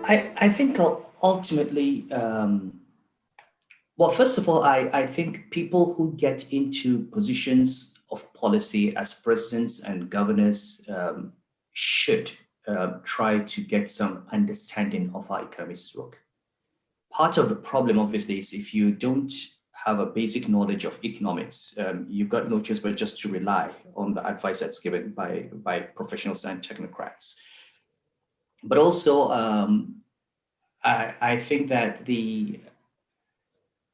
I think ultimately, well, first of all, I think people who get into positions of policy as presidents and governors should try to get some understanding of how economics work. Part of the problem, obviously, is if you don't have a basic knowledge of economics, you've got no choice but just to rely on the advice that's given by professionals and technocrats. But also, I think that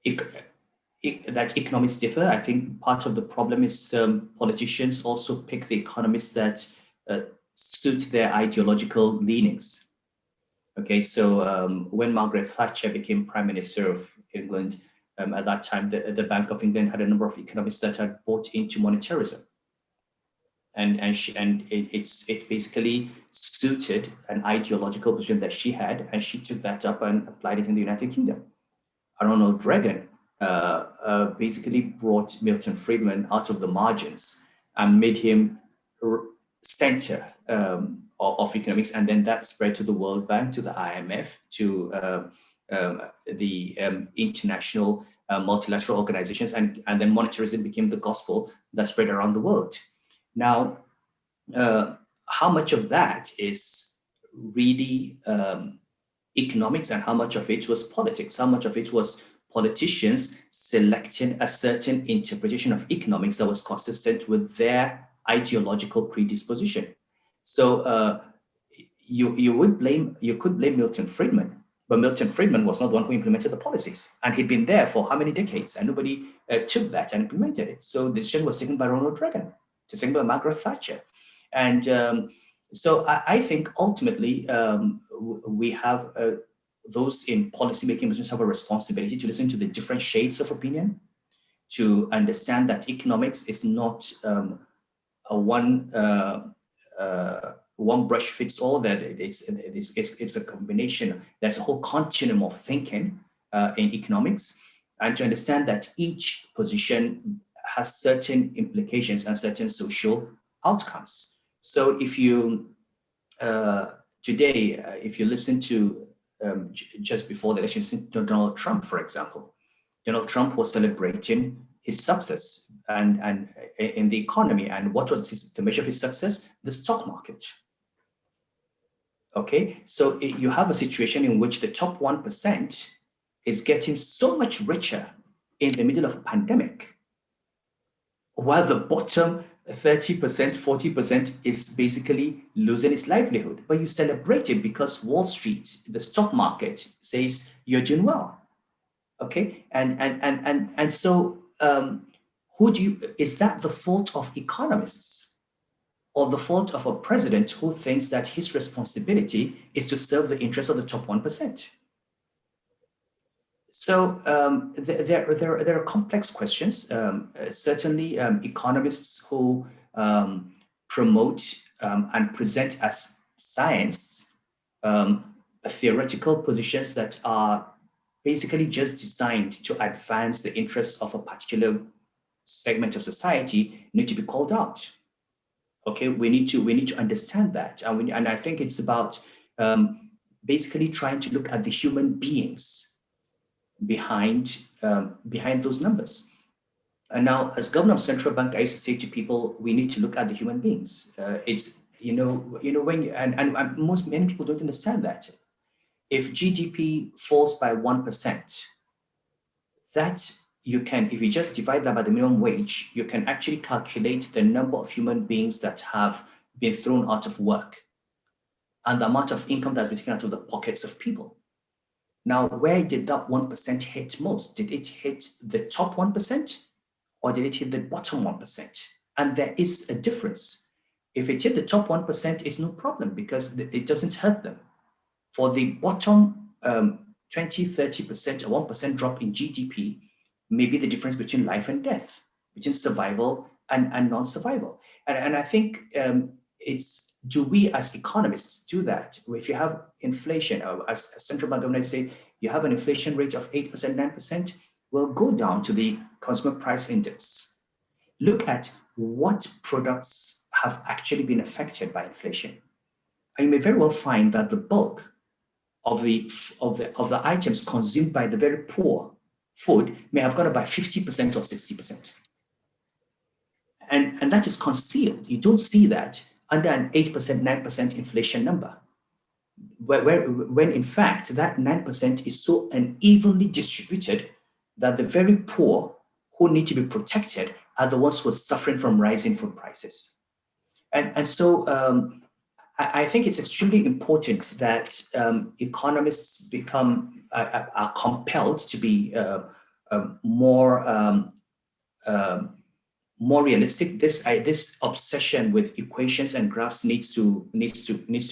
that economists differ. I think part of the problem is politicians also pick the economists that uh, suit their ideological leanings. Okay, so when Margaret Thatcher became Prime Minister of England, at that time, the Bank of England had a number of economists that had bought into monetarism, it basically suited an ideological vision that she had, and she took that up and applied it in the United Kingdom. Ronald Reagan basically brought Milton Friedman out of the margins and made him center of economics, and then that spread to the World Bank, to the IMF, to the international multilateral organizations, and then monetarism became the gospel that spread around the world. Now, how much of that is really economics and how much of it was politics? How much of it was politicians selecting a certain interpretation of economics that was consistent with their ideological predisposition? So you could blame Milton Friedman, but Milton Friedman was not the one who implemented the policies, and he'd been there for how many decades, and nobody took that and implemented it. So the decision was taken by Ronald Reagan, taken by Margaret Thatcher, and so I think ultimately we have those in policymaking positions have a responsibility to listen to the different shades of opinion, to understand that economics is not a one brush fits all, that it's a combination. There's a whole continuum of thinking in economics, and to understand that each position has certain implications and certain social outcomes. So if you today, if you listen to just before the election, listen to Donald Trump, for example, Donald Trump was celebrating his success and in the economy. And what was the measure of his success? The stock market. Okay, so you have a situation in which the top 1% is getting so much richer in the middle of a pandemic, while the bottom 30%, 40% is basically losing its livelihood. But you celebrate it because Wall Street, the stock market, says you're doing well. Okay, and so is that the fault of economists, or the fault of a president who thinks that his responsibility is to serve the interests of the top 1%? So there are complex questions. Certainly, economists who promote and present as science theoretical positions that are basically just designed to advance the interests of a particular segment of society need to be called out. Okay, we need to understand that, and I think it's about basically trying to look at the human beings behind those numbers. And now, as governor of central bank, I used to say to people, we need to look at the human beings. It's when many people don't understand that. If GDP falls by 1%, that you can, if you just divide that by the minimum wage, you can actually calculate the number of human beings that have been thrown out of work and the amount of income that's been taken out of the pockets of people. Now, where did that 1% hit most? Did it hit the top 1%, or did it hit the bottom 1%? And there is a difference. If it hit the top 1%, it's no problem because it doesn't hurt them. For the bottom 20, 30%, a 1% drop in GDP may be the difference between life and death, between survival and non-survival. And I think do we as economists do that? If you have inflation, as central bank governors say, you have an inflation rate of 8%, 9%, well, go down to the consumer price index. Look at what products have actually been affected by inflation. And you may very well find that the bulk of the items consumed by the very poor, food may have gone up by 50% or 60%. And that is concealed. You don't see that under an 8%, 9% inflation number. When in fact that 9% is so unevenly distributed that the very poor who need to be protected are the ones who are suffering from rising food prices. And so I think it's extremely important that economists are compelled to be more realistic. This obsession with equations and graphs needs to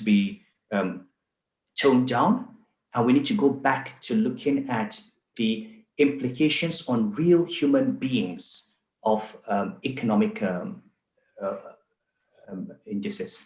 be toned down, and we need to go back to looking at the implications on real human beings of economic indices.